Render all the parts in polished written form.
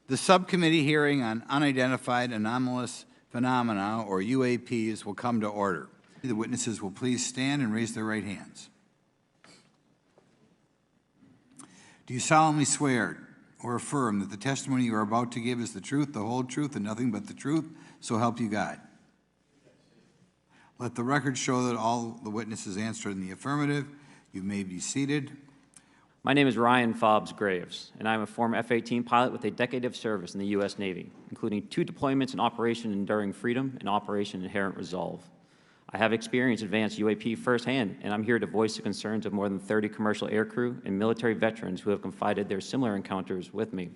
The subcommittee hearing on unidentified anomalous phenomena, or UAPs, will come to order. The witnesses will please stand and raise their right hands. Do you solemnly swear or affirm that the testimony you are about to give is the truth, the whole truth, and nothing but the truth, so help you God? Let the record show that all the witnesses answered in the affirmative. You may be seated. My name is Ryan Fobbs Graves, and I'm a former F-18 pilot with a decade of service in the U.S. Navy, including 2 deployments in Operation Enduring Freedom and Operation Inherent Resolve. I have experienced advanced UAP firsthand, and I'm here to voice the concerns of more than 30 commercial aircrew and military veterans who have confided their similar encounters with me.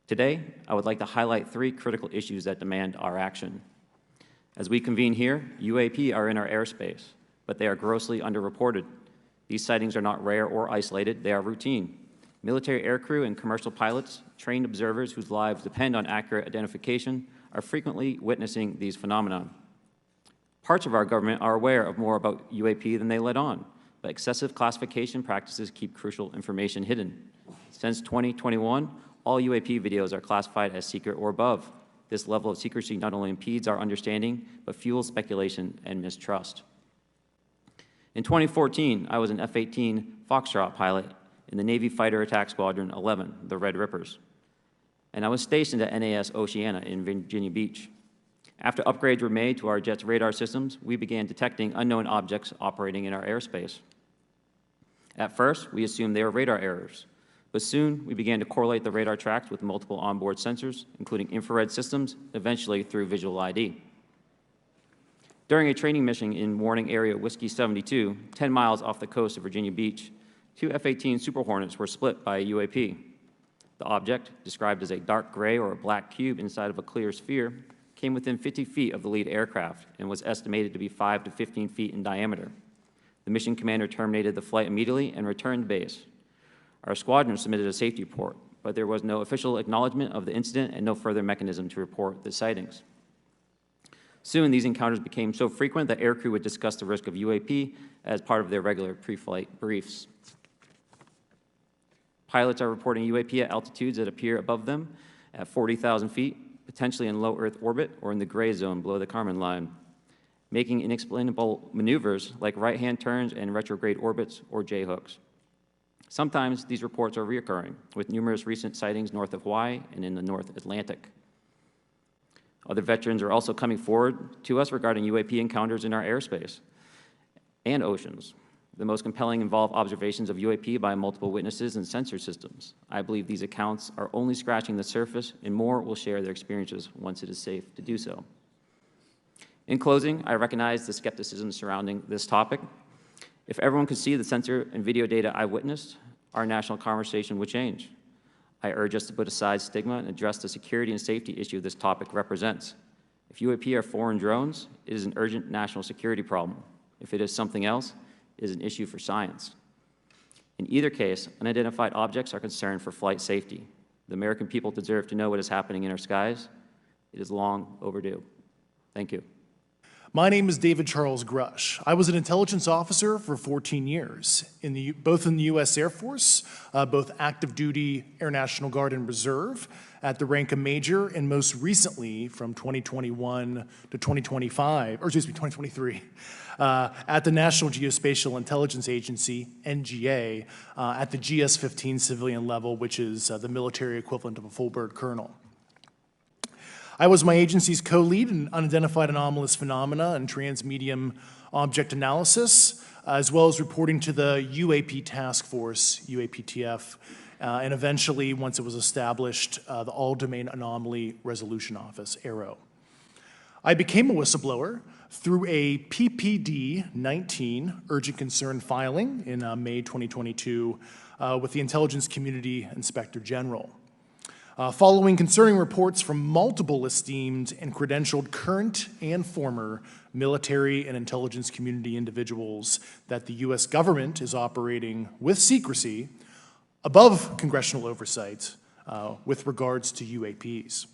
Today, I would like to highlight 3 critical issues that demand our action. As we convene here, UAP are in our airspace, but they are grossly underreported. These sightings are not rare or isolated, they are routine. Military aircrew and commercial pilots, trained observers whose lives depend on accurate identification, are frequently witnessing these phenomena. Parts of our government are aware of more about UAP than they let on, but excessive classification practices keep crucial information hidden. Since 2021, all UAP videos are classified as secret or above. This level of secrecy not only impedes our understanding, but fuels speculation and mistrust. In 2014, I was an F-18 Foxtrot pilot in the Navy Fighter Attack Squadron 11, the Red Rippers, and I was stationed at NAS Oceana in Virginia Beach. After upgrades were made to our jet's radar systems, we began detecting unknown objects operating in our airspace. At first, we assumed they were radar errors, but soon we began to correlate the radar tracks with multiple onboard sensors, including infrared systems, eventually through visual ID. During a training mission in Warning Area Whiskey 72, 10 miles off the coast of Virginia Beach, 2 F-18 Super Hornets were split by a UAP. The object, described as a dark gray or a black cube inside of a clear sphere, came within 50 feet of the lead aircraft and was estimated to be 5 to 15 feet in diameter. The mission commander terminated the flight immediately and returned to base. Our squadron submitted a safety report, but there was no official acknowledgement of the incident and no further mechanism to report the sightings. Soon, these encounters became so frequent that aircrew would discuss the risk of UAP as part of their regular pre-flight briefs. Pilots are reporting UAP at altitudes that appear above them at 40,000 feet, potentially in low Earth orbit or in the gray zone below the Kármán line, making inexplainable maneuvers like right-hand turns and retrograde orbits or J-hooks. Sometimes these reports are reoccurring, with numerous recent sightings north of Hawaii and in the North Atlantic. Other veterans are also coming forward to us regarding UAP encounters in our airspace and oceans. The most compelling involve observations of UAP by multiple witnesses and sensor systems. I believe these accounts are only scratching the surface, and more will share their experiences once it is safe to do so. In closing, I recognize the skepticism surrounding this topic. If everyone could see the sensor and video data I witnessed, our national conversation would change. I urge us to put aside stigma and address the security and safety issue this topic represents. If UAP are foreign drones, it is an urgent national security problem. If it is something else, it is an issue for science. In either case, unidentified objects are concerned for flight safety. The American people deserve to know what is happening in our skies. It is long overdue. Thank you. My name is David Charles Grush. I was an intelligence officer for 14 years, both in the U.S. Air Force, both active duty, Air National Guard, and Reserve, at the rank of major, and most recently from 2021 to 2023, at the National Geospatial Intelligence Agency, NGA, at the GS-15 civilian level, which is the military equivalent of a full bird colonel. I was my agency's co-lead in unidentified anomalous phenomena and transmedium object analysis, as well as reporting to the UAP task force, UAPTF, and eventually, once it was established, the All-Domain Anomaly Resolution Office, AARO. I became a whistleblower through a PPD-19 urgent concern filing in May 2022 with the Intelligence Community Inspector General. Following concerning reports from multiple esteemed and credentialed current and former military and intelligence community individuals that the U.S. government is operating with secrecy above congressional oversight with regards to UAPs.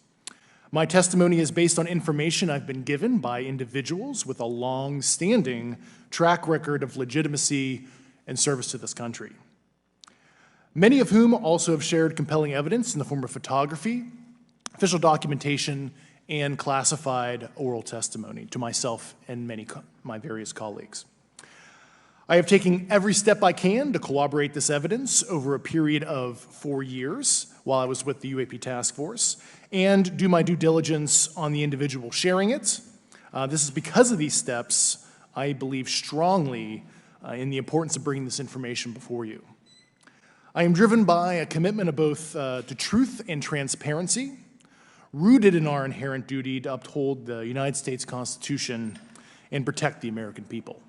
My testimony is based on information I've been given by individuals with a long-standing track record of legitimacy and service to this country. many of whom also have shared compelling evidence in the form of photography, official documentation, and classified oral testimony to myself and my various colleagues. I have taken every step I can to corroborate this evidence over a period of 4 years while I was with the UAP task force and do my due diligence on the individual sharing it. This is because of these steps, I believe strongly in the importance of bringing this information before you. I am driven by a commitment of both to truth and transparency, rooted in our inherent duty to uphold the United States Constitution and protect the American people.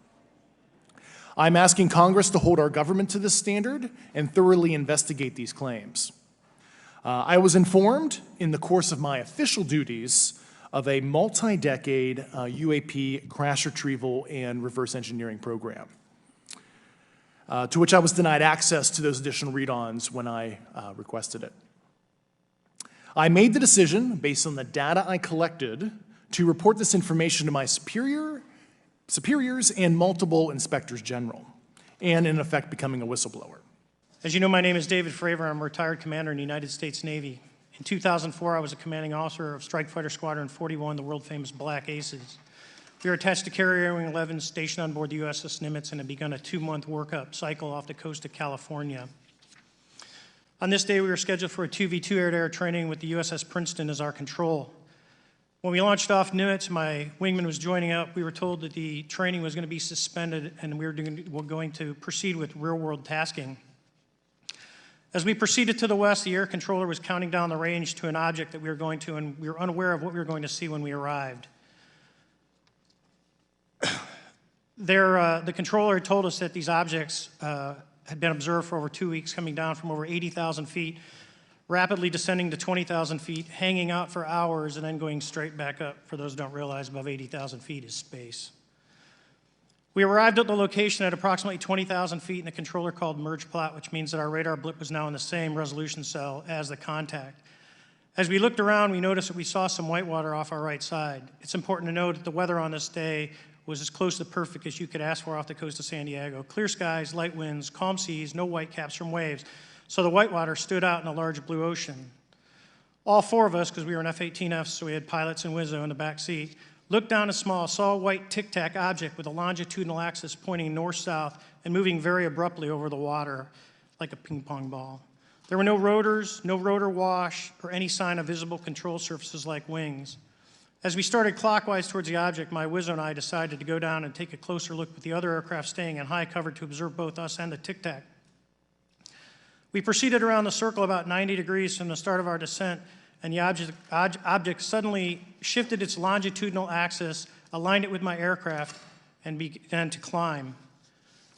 I'm asking Congress to hold our government to this standard and thoroughly investigate these claims. I was informed in the course of my official duties of a multi-decade UAP crash retrieval and reverse engineering program, to which I was denied access to those additional read-ons when I requested it. I made the decision, based on the data I collected, to report this information to my superiors and multiple inspectors general, and in effect becoming a whistleblower. As you know, my name is David Fravor. I'm a retired commander in the United States Navy. In 2004, I was a commanding officer of Strike Fighter Squadron 41, the world-famous Black Aces. We were attached to Carrier Wing 11, stationed on board the USS Nimitz, and had begun a 2-month workup cycle off the coast of California. On this day, we were scheduled for a 2v2 air-to-air training with the USS Princeton as our control. When we launched off Nimitz, my wingman was joining up. We were told that the training was going to be suspended and we were going to proceed with real-world tasking. As we proceeded to the west, the air controller was counting down the range to an object that we were going to, and we were unaware of what we were going to see when we arrived. The controller had told us that these objects had been observed for over 2 weeks, coming down from over 80,000 feet, rapidly descending to 20,000 feet, hanging out for hours, and then going straight back up. For those who don't realize, above 80,000 feet is space. We arrived at the location at approximately 20,000 feet, and the controller called merge plot, which means that our radar blip was now in the same resolution cell as the contact. As we looked around, we noticed that we saw some whitewater off our right side. It's important to note that the weather on this day was as close to perfect as you could ask for off the coast of San Diego. Clear skies, light winds, calm seas, no whitecaps from waves. So the whitewater stood out in a large blue ocean. All 4 of us, because we were in F-18Fs, so we had pilots and Wizzo in the back seat, looked down saw a white tic-tac object with a longitudinal axis pointing north-south and moving very abruptly over the water like a ping-pong ball. There were no rotors, no rotor wash, or any sign of visible control surfaces like wings. As we started clockwise towards the object, my Wizzo and I decided to go down and take a closer look with the other aircraft staying in high cover to observe both us and the tic-tac. We proceeded around the circle about 90 degrees from the start of our descent, and the object suddenly shifted its longitudinal axis, aligned it with my aircraft, and began to climb.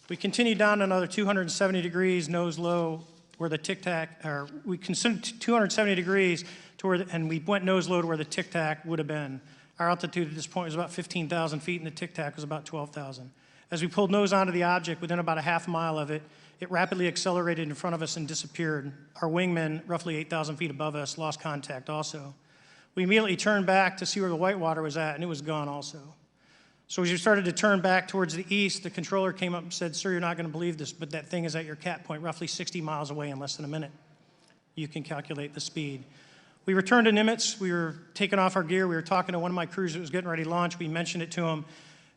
We continued down another 270 degrees, nose low, where the tic-tac, or we considered 270 degrees to where, and we went nose low to where the tic-tac would have been. Our altitude at this point was about 15,000 feet, and the tic-tac was about 12,000. As we pulled nose onto the object, within about a half mile of it, it rapidly accelerated in front of us and disappeared. Our wingman, roughly 8,000 feet above us, lost contact also. We immediately turned back to see where the whitewater was at, and it was gone also. So as we started to turn back towards the east, the controller came up and said, "Sir, you're not going to believe this, but that thing is at your cap point, roughly 60 miles away in less than a minute. You can calculate the speed." We returned to Nimitz. We were taking off our gear. We were talking to one of my crews that was getting ready to launch. We mentioned it to him,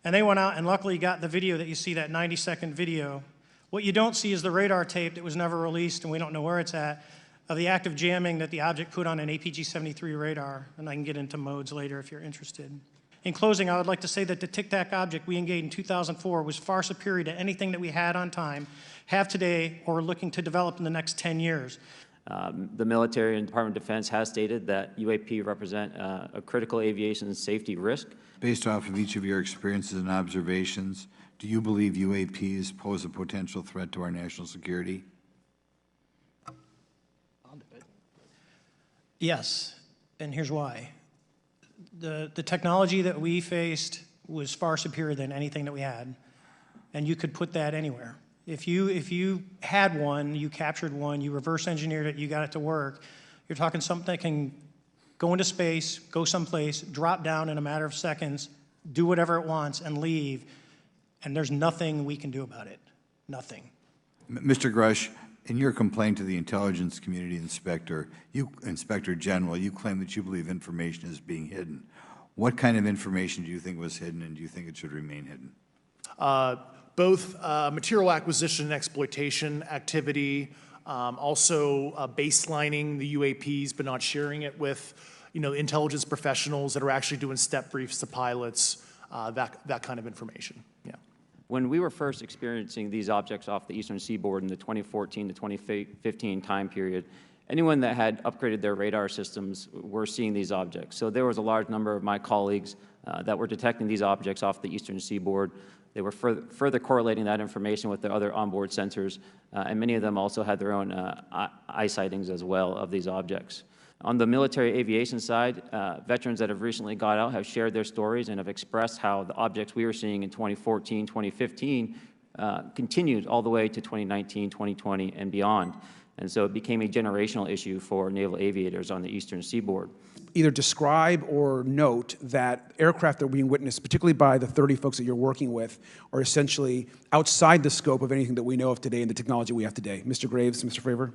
and they went out and luckily got the video that you see, that 90-second video. What you don't see is the radar tape that was never released, and we don't know where it's at, of the active jamming that the object put on an APG-73 radar, and I can get into modes later if you're interested. In closing, I would like to say that the tic-tac object we engaged in 2004 was far superior to anything that we had on time, have today, or are looking to develop in the next 10 years. The military and Department of Defense has stated that UAP represent a critical aviation safety risk. Based off of each of your experiences and observations, do you believe UAPs pose a potential threat to our national security? I'll do it. Yes, and here's why. The technology that we faced was far superior than anything that we had, and you could put that anywhere. If you had one, you captured one, you reverse engineered it, you got it to work, you're talking something that can go into space, go someplace, drop down in a matter of seconds, do whatever it wants, and leave, and there's nothing we can do about it. Nothing. Mr. Grush, In your complaint to the Intelligence Community Inspector General, you claim that you believe information is being hidden. What kind of information do you think was hidden, and do you think it should remain hidden? Both material acquisition and exploitation activity, also baselining the UAPs but not sharing it with, intelligence professionals that are actually doing step briefs to pilots, that kind of information. Yeah. When we were first experiencing these objects off the eastern seaboard in the 2014 to 2015 time period, anyone that had upgraded their radar systems were seeing these objects. So there was a large number of my colleagues that were detecting these objects off the eastern seaboard. They were further correlating that information with the other onboard sensors, and many of them also had their own eye sightings as well of these objects. On the military aviation side, veterans that have recently got out have shared their stories and have expressed how the objects we were seeing in 2014, 2015 continued all the way to 2019, 2020, and beyond. And so it became a generational issue for naval aviators on the eastern seaboard. Either describe or note that aircraft that are being witnessed, particularly by the 30 folks that you're working with, are essentially outside the scope of anything that we know of today and the technology we have today. Mr. Graves, Mr. Fravor?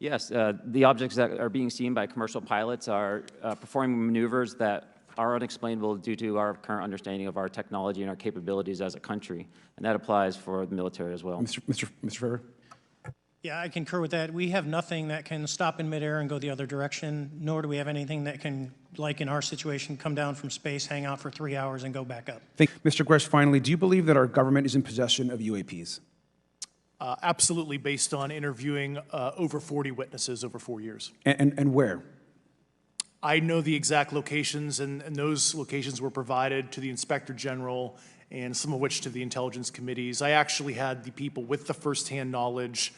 Yes, the objects that are being seen by commercial pilots are performing maneuvers that are unexplainable due to our current understanding of our technology and our capabilities as a country, and that applies for the military as well. Mr. Fravor? Yeah, I concur with that. We have nothing that can stop in midair and go the other direction, nor do we have anything that can, like in our situation, come down from space, hang out for 3 hours, and go back up. Mr. Gresh, finally, do you believe that our government is in possession of UAPs? Absolutely, based on interviewing over 40 witnesses over 4 years. And where? I know the exact locations, and those locations were provided to the Inspector General and some of which to the intelligence committees. I actually had the people with the firsthand knowledge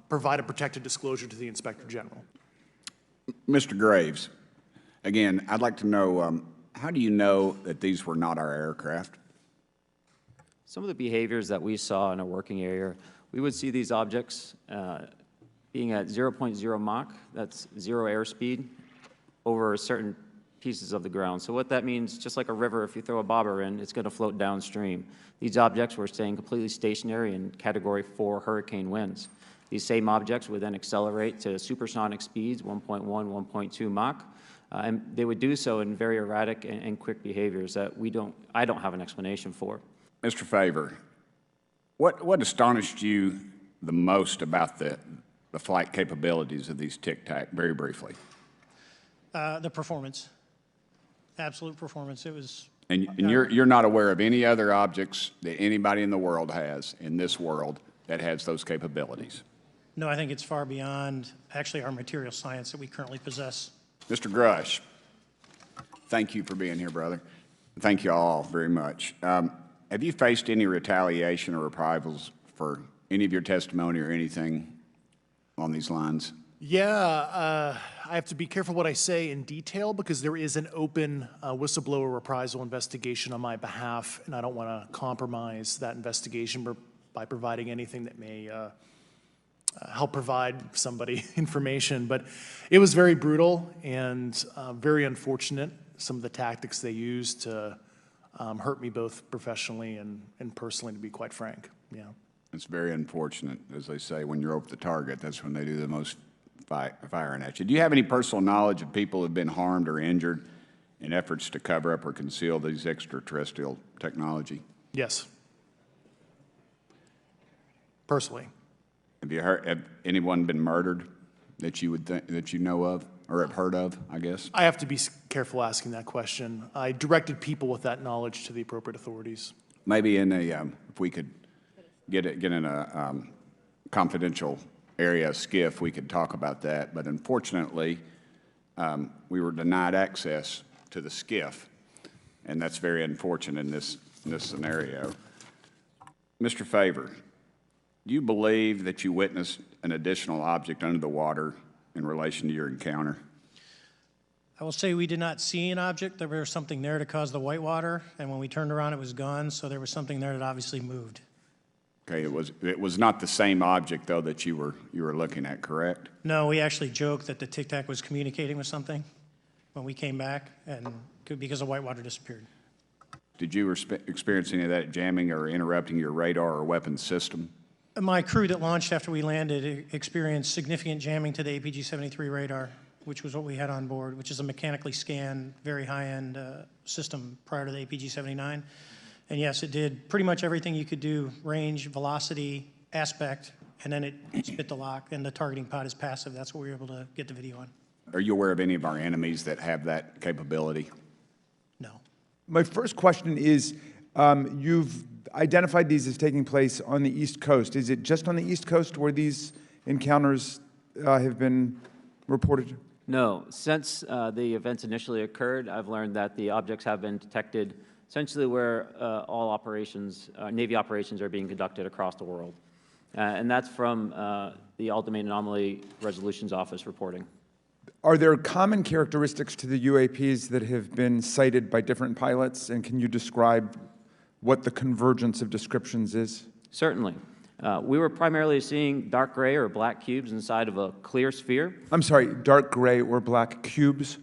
provide a protected disclosure to the Inspector General. Mr. Graves, again, I'd like to know, how do you know that these were not our aircraft? Some of the behaviors that we saw in a working area, we would see these objects being at 0.0 Mach, that's zero airspeed, over certain pieces of the ground. So what that means, just like a river, if you throw a bobber in, it's going to float downstream. These objects were staying completely stationary in Category 4 hurricane winds. These same objects would then accelerate to supersonic speeds, 1.1, 1.2 Mach, and they would do so in very erratic and quick behaviors that I don't have an explanation for. Mr. Favor, what astonished you the most about the flight capabilities of these Tic Tac, very briefly? The performance, absolute performance. It was. And you're not aware of any other objects that anybody in the world has, in this world, that has those capabilities? No, I think it's far beyond actually our material science that we currently possess. Mr. Grush, thank you for being here, brother. Thank you all very much. Have you faced any retaliation or reprisals for any of your testimony or anything on these lines? Yeah, I have to be careful what I say in detail because there is an open whistleblower reprisal investigation on my behalf, and I don't want to compromise that investigation by providing anything that may help provide somebody information. But it was very brutal and very unfortunate, some of the tactics they used to hurt me both professionally and personally, to be quite frank. Yeah. It's very unfortunate, as they say, when you're over the target, that's when they do the most firing at you. Do you have any personal knowledge of people who have been harmed or injured in efforts to cover up or conceal these extraterrestrial technology? Yes. Personally. Have anyone been murdered that you know of or have heard of, I guess? I have to be careful asking that question. I directed people with that knowledge to the appropriate authorities. Maybe in a, if we could get in a confidential area, SCIF, we could talk about that. But unfortunately, we were denied access to the SCIF, and that's very unfortunate in this scenario. Mr. Favor, do you believe that you witnessed an additional object under the water in relation to your encounter? I will say we did not see an object. There was something there to cause the whitewater, and when we turned around, it was gone. So there was something there that obviously moved. Okay, it was not the same object though that you were looking at, correct? No, we actually joked that the Tic Tac was communicating with something when we came back, and because the whitewater disappeared. Did you experience any of that jamming or interrupting your radar or weapons system? My crew that launched after we landed experienced significant jamming to the APG-73 radar, which was what we had on board, which is a mechanically scanned, very high-end system prior to the APG-79. And yes, it did pretty much everything you could do, range, velocity, aspect, and then it spit the lock, and the targeting pod is passive. That's what we were able to get the video on. Are you aware of any of our enemies that have that capability? No. My first question is, you've identified these as taking place on the East Coast. Is it just on the East Coast where these encounters have been reported? No. Since the events initially occurred, I've learned that the objects have been detected essentially where all operations, Navy operations are being conducted across the world. And that's from the All-Domain Anomaly Resolutions Office reporting. Are there common characteristics to the UAPs that have been cited by different pilots, and can you describe what the convergence of descriptions is? Certainly. We were primarily seeing dark gray or black cubes inside of a clear sphere. I'm sorry, dark gray or black cubes?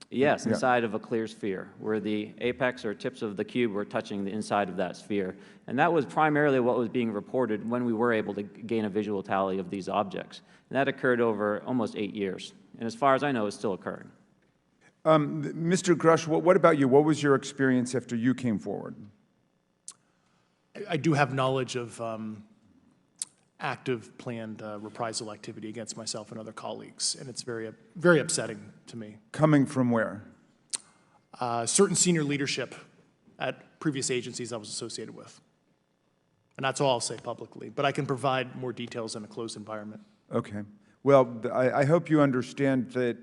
Yes, inside of a clear sphere, where the apex or tips of the cube were touching the inside of that sphere. And that was primarily what was being reported when we were able to gain a visual tally of these objects. And that occurred over almost 8 years. And as far as I know, it's still occurring. Mr. Grush, what about you? What was your experience after you came forward? I do have knowledge of active planned reprisal activity against myself and other colleagues, and it's very, very upsetting to me. Coming from where? Certain senior leadership at previous agencies I was associated with. And that's all I'll say publicly, but I can provide more details in a closed environment. Okay. Well, I hope you understand that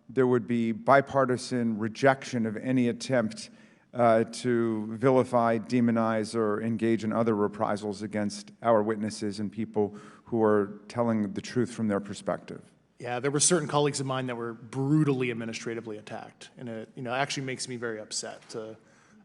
there would be bipartisan rejection of any attempt to vilify, demonize, or engage in other reprisals against our witnesses and people who are telling the truth from their perspective. Yeah, there were certain colleagues of mine that were brutally administratively attacked, and it actually makes me very upset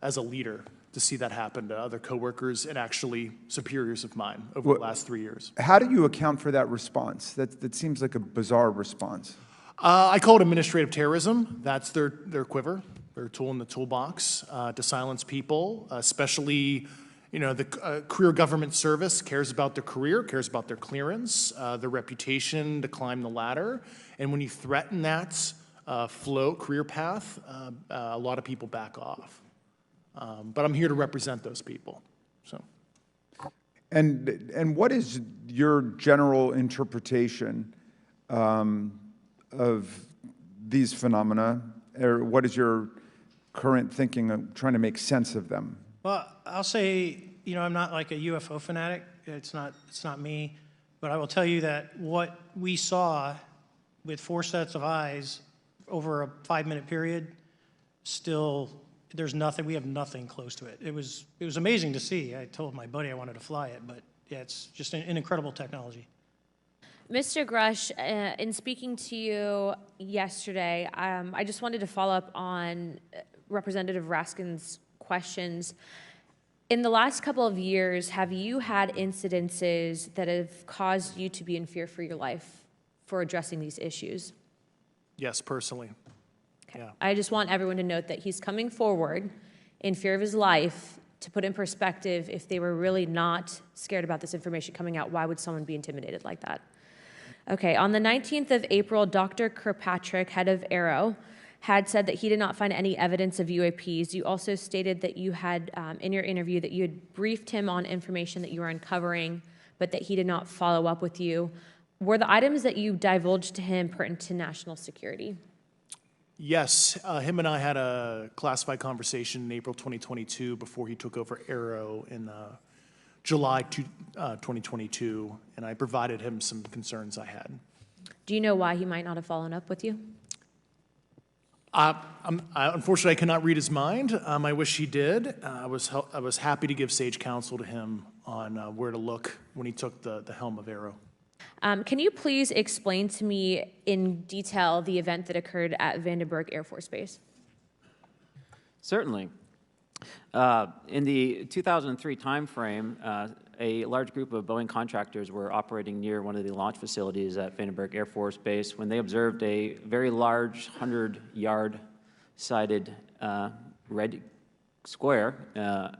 as a leader to see that happen to other coworkers and actually superiors of mine over the last 3 years. How do you account for that response? That seems like a bizarre response. I call it administrative terrorism. That's their quiver, their tool in the toolbox to silence people, especially, the career government service cares about their career, cares about their clearance, their reputation to climb the ladder. And when you threaten that career path, a lot of people back off. But I'm here to represent those people. So. And what is your general interpretation of these phenomena, or what is your current thinking of trying to make sense of them? Well, I'll say, I'm not like a UFO fanatic. It's not me. But I will tell you that what we saw with 4 sets of eyes over a 5-minute period, still, there's nothing, we have nothing close to it. It was amazing to see. I told my buddy I wanted to fly it, but yeah, it's just an incredible technology. Mr. Grush, in speaking to you yesterday, I just wanted to follow up on Representative Raskin's questions. In the last couple of years, have you had incidences that have caused you to be in fear for your life for addressing these issues? Yes, personally. Okay. Yeah. I just want everyone to note that he's coming forward in fear of his life. To put in perspective, if they were really not scared about this information coming out, why would someone be intimidated like that? Okay, on the 19th of April, Dr. Kirkpatrick, head of Aero, had said that he did not find any evidence of UAPs. You also stated that you had, in your interview, that you had briefed him on information that you were uncovering, but that he did not follow up with you. Were the items that you divulged to him pertinent to national security? Yes, him and I had a classified conversation in April 2022 before he took over Aero in July 2022, and I provided him some concerns I had. Do you know why he might not have followed up with you? Unfortunately, I cannot read his mind. I wish he did. I was happy to give sage counsel to him on where to look when he took the helm of Aero. Can you please explain to me in detail the event that occurred at Vandenberg Air Force Base? Certainly. In the 2003 timeframe, a large group of Boeing contractors were operating near one of the launch facilities at Vandenberg Air Force Base when they observed a very large 100-yard sided red square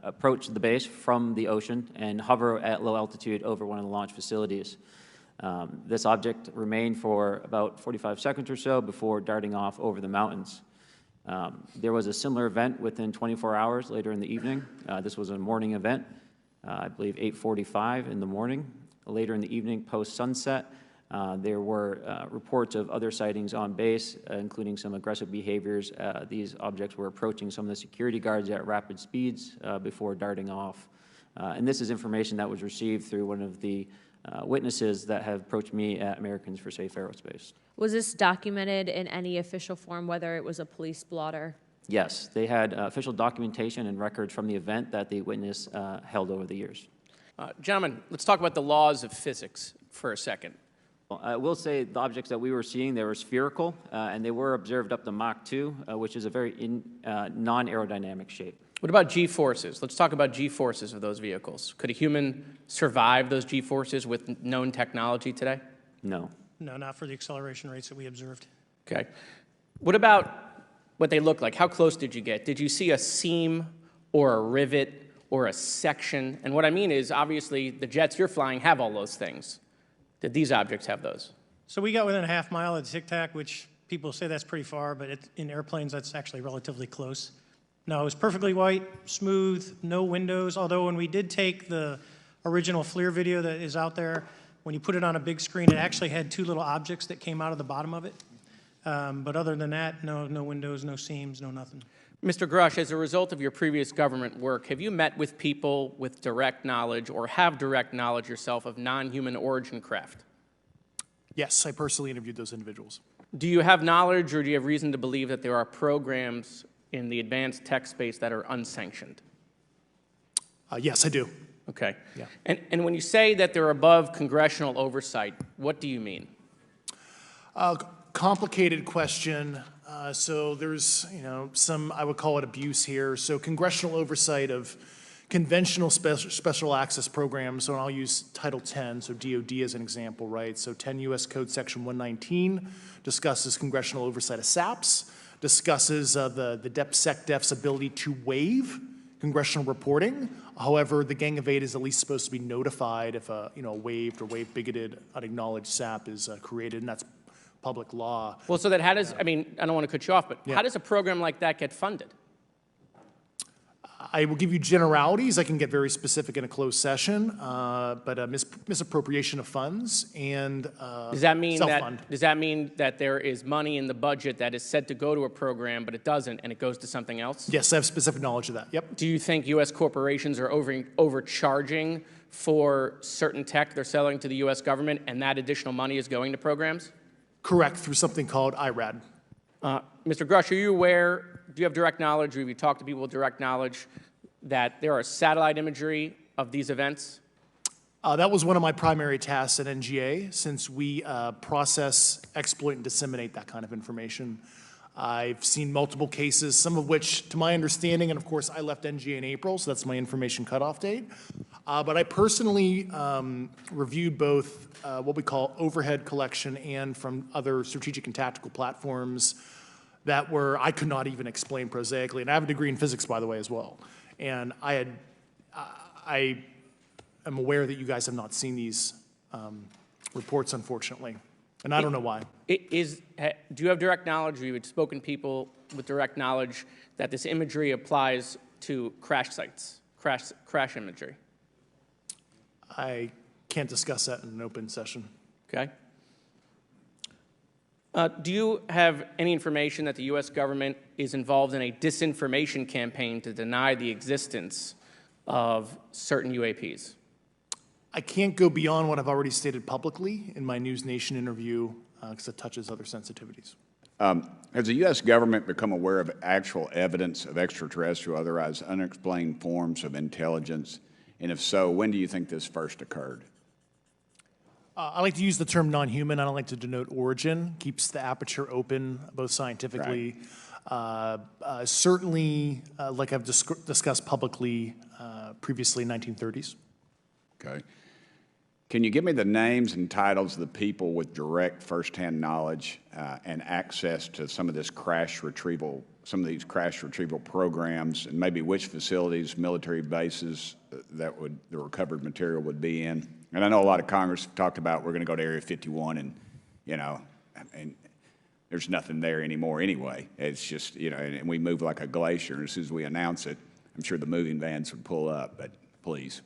approach the base from the ocean and hover at low altitude over one of the launch facilities. This object remained for about 45 seconds or so before darting off over the mountains. There was a similar event within 24 hours later in the evening. This was a morning event, I believe 8:45 in the morning. Later in the evening, post-sunset, there were reports of other sightings on base, including some aggressive behaviors. These objects were approaching some of the security guards at rapid speeds before darting off. And this is information that was received through one of the witnesses that have approached me at Americans for Safe Aerospace. Was this documented in any official form, whether it was a police blotter? Yes, they had official documentation and records from the event that the witness held over the years. Gentlemen, let's talk about the laws of physics for a second. Well, I will say the objects that we were seeing, they were spherical, and they were observed up to Mach 2, which is a very non-aerodynamic shape. What about G-forces? Let's talk about G-forces of those vehicles. Could a human survive those G-forces with known technology today? No. No, not for the acceleration rates that we observed. Okay. What about what they look like? How close did you get? Did you see a seam or a rivet or a section? And what I mean is, obviously, the jets you're flying have all those things. Did these objects have those? So we got within a half mile of the Tic Tac, which people say that's pretty far, but in airplanes, that's actually relatively close. No, it was perfectly white, smooth, no windows, although when we did take the original FLIR video that is out there, when you put it on a big screen, it actually had two little objects that came out of the bottom of it. But other than that, no windows, no seams, no nothing. Mr. Grush, as a result of your previous government work, have you met with people with direct knowledge or have direct knowledge yourself of non-human origin craft? Yes, I personally interviewed those individuals. Do you have knowledge or do you have reason to believe that there are programs in the advanced tech space that are unsanctioned? Yes, I do. Okay. Yeah. And when you say that they're above congressional oversight, what do you mean? Complicated question. So there's, some, I would call it abuse here. So congressional oversight of conventional special access programs, so I'll use Title 10, so DOD as an example, right? So 10 U.S. Code Section 119 discusses congressional oversight of SAPs, discusses the DepSecDef's ability to waive congressional reporting. However, the Gang of Eight is at least supposed to be notified if a waived or waive bigoted unacknowledged SAP is created, and that's public law. Well, so that how does, I mean, I don't want to cut you off, but how does a program like that get funded? I will give you generalities. I can get very specific in a closed session, but misappropriation of funds and Does that mean self-fund. does that mean that there is money in the budget that is said to go to a program, but it doesn't, and it goes to something else? Yes, I have specific knowledge of that. Yep. Do you think U.S. corporations are overcharging for certain tech they're selling to the U.S. government, and that additional money is going to programs? Correct, through something called IRAD. Mr. Grush, are you aware, do you have direct knowledge, or have you talked to people with direct knowledge, that there are satellite imagery of these events? That was one of my primary tasks at NGA, since we process, exploit, and disseminate that kind of information. I've seen multiple cases, some of which, to my understanding, and of course I left NGA in April, so that's my information cutoff date. But I personally reviewed both what we call overhead collection and from other strategic and tactical platforms that I could not even explain prosaically. And I have a degree in physics, by the way, as well. And I am aware that you guys have not seen these reports, unfortunately. And I don't know why. Do you have direct knowledge, or you've spoken to people with direct knowledge that this imagery applies to crash sites, crash imagery? I can't discuss that in an open session. Okay. Do you have any information that the U.S. government is involved in a disinformation campaign to deny the existence of certain UAPs? I can't go beyond what I've already stated publicly in my News Nation interview because it touches other sensitivities. Has the U.S. government become aware of actual evidence of extraterrestrial, otherwise unexplained forms of intelligence? And if so, when do you think this first occurred? I like to use the term non-human. I don't like to denote origin. Keeps the aperture open, both scientifically. Right. Certainly, like I've discussed publicly previously, 1930s. Okay. Can you give me the names and titles of the people with direct firsthand knowledge and access to some of this crash retrieval, some of these crash retrieval programs, and maybe which facilities, military bases the recovered material would be in? And I know a lot of Congress have talked about we're going to go to Area 51, and and there's nothing there anymore anyway. It's just and we move like a glacier. And as soon as we announce it, I'm sure the moving vans would pull up. But please.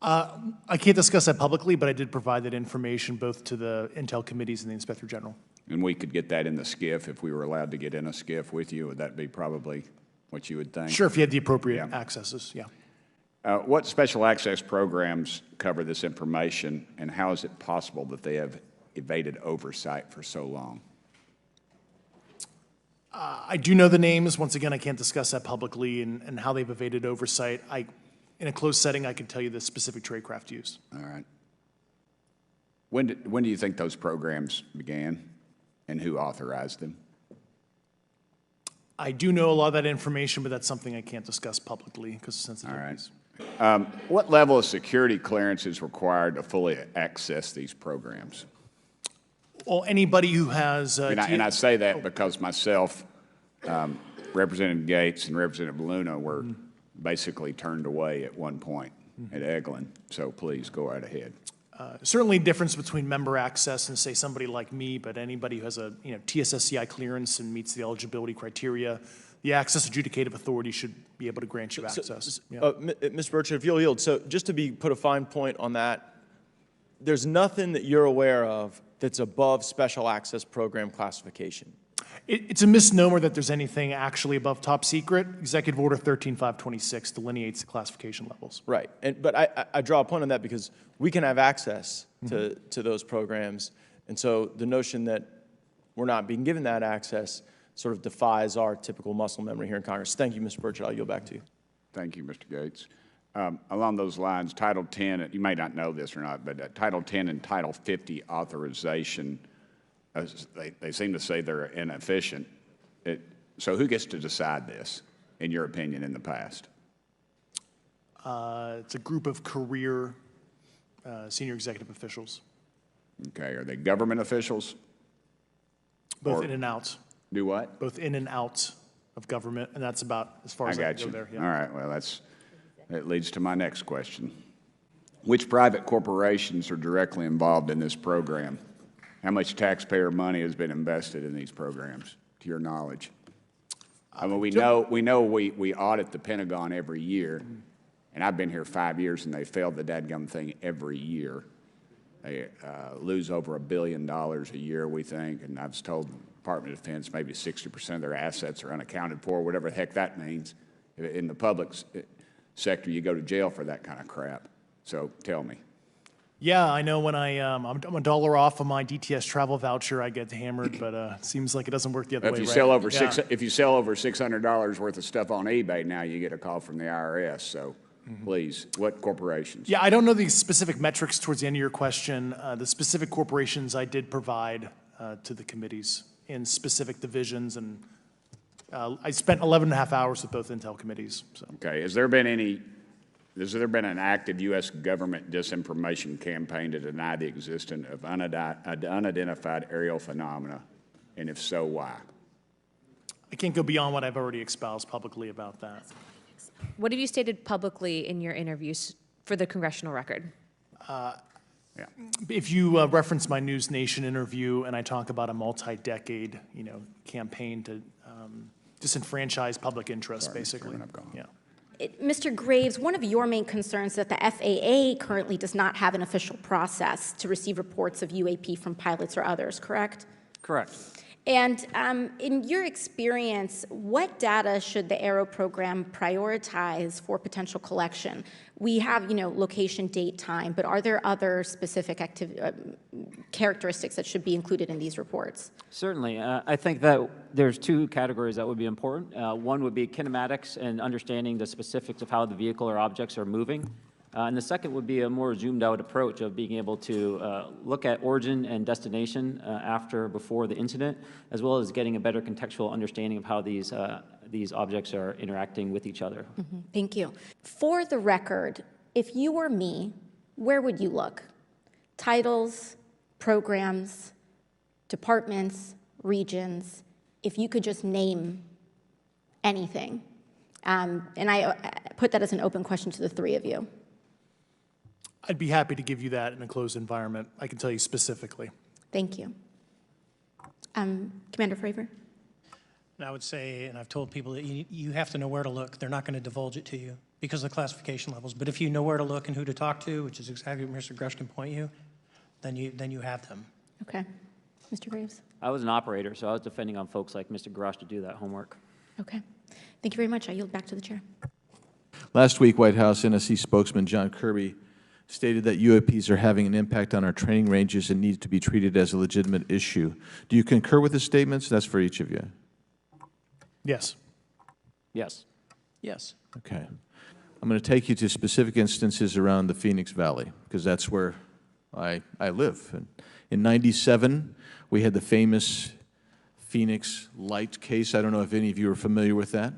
I can't discuss that publicly, but I did provide that information both to the Intel committees and the Inspector General. And we could get that in the SCIF if we were allowed to get in a SCIF with you. Would that be probably what you would think? Sure, if you had the appropriate accesses, yeah. What special access programs cover this information, and how is it possible that they have evaded oversight for so long? I do know the names. Once again, I can't discuss that publicly and how they've evaded oversight. In a closed setting, I can tell you the specific tradecraft used. All right. When do you think those programs began, and who authorized them? I do know a lot of that information, but that's something I can't discuss publicly because of sensitivities. All right. What level of security clearance is required to fully access these programs? Well, anybody who has... and I say that because myself, Representative Gates, and Representative Luna were basically turned away at one point at Eglin. So please go right ahead. Certainly difference between member access and, say, somebody like me, but anybody who has a TSSCI clearance and meets the eligibility criteria, the access adjudicative authority should be able to grant you access. Mr. Burchett, if you'll yield, so just to put a fine point on that, there's nothing that you're aware of that's above special access program classification. It's a misnomer that there's anything actually above top secret. Executive Order 13526 delineates the classification levels. Right, but I draw a point on that because we can have access to those programs, and so the notion that we're not being given that access sort of defies our typical muscle memory here in Congress. Thank you, Mr. Burchett. I'll yield back to you. Thank you, Mr. Gates. Along those lines, Title 10, you may not know this or not, but Title 10 and Title 50 authorization, they seem to say they're inefficient. So who gets to decide this, in your opinion, in the past? It's a group of career senior executive officials. Okay, are they government officials? Both in and out. Do what? Both in and out of government, and that's about as far as I can go there. Yeah. All right, well, that leads to my next question. Which private corporations are directly involved in this program? How much taxpayer money has been invested in these programs, to your knowledge? I mean, we know we audit the Pentagon every year, and I've been here 5 years, and they failed the dadgum thing every year. They lose over $1 billion a year, we think, and I've told the Department of Defense maybe 60% of their assets are unaccounted for, whatever the heck that means. In the public sector, you go to jail for that kind of crap. So tell me. Yeah, I know when I'm $1 off of my DTS travel voucher, I get hammered, but it seems like it doesn't work the other way, If you sell over $600 worth of stuff on eBay, now you get a call from the IRS. So please, what corporations? Yeah, I don't know the specific metrics towards the end of your question. The specific corporations I did provide to the committees in specific divisions, and I spent 11 and a half hours with both Intel committees. So. Okay, has there been an active U.S. government disinformation campaign to deny the existence of unidentified aerial phenomena? And if so, why? I can't go beyond what I've already espoused publicly about that. What have you stated publicly in your interviews for the congressional record? If you reference my News Nation interview and I talk about a multi-decade, campaign to disenfranchise public interest, basically. Yeah. Mr. Graves, one of your main concerns is that the FAA currently does not have an official process to receive reports of UAP from pilots or others, correct? Correct. And in your experience, what data should the Aero program prioritize for potential collection? We have, location, date, time, but are there other specific characteristics that should be included in these reports? Certainly. I think that there's two categories that would be important. One would be kinematics and understanding the specifics of how the vehicle or objects are moving. And the second would be a more zoomed out approach of being able to look at origin and destination before the incident, as well as getting a better contextual understanding of how these objects are interacting with each other. Thank you. For the record, if you were me where would you look? Titles, programs, departments, regions, if you could just name anything. And I put that as an open question to the three of you. I'd be happy to give you that in a closed environment. I can tell you specifically. Thank you. Commander Fravor? And I would say, and I've told people that you have to know where to look. They're not going to divulge it to you because of the classification levels. But if you know where to look and who to talk to, which is exactly what Mr. Grush can point you, then you have them. Okay. Mr. Graves? I was an operator, so I was depending on folks like Mr. Grosh to do that homework. Okay. Thank you very much. I yield back to the chair. Last week, White House NSC spokesman John Kirby stated that UAPs are having an impact on our training ranges and need to be treated as a legitimate issue. Do you concur with his statements? That's for each of you. Yes. Yes. Yes. Okay. I'm going to take you to specific instances around the Phoenix Valley, because that's where I live. And in '97, we had the famous Phoenix Light case. I don't know if any of you are familiar with that.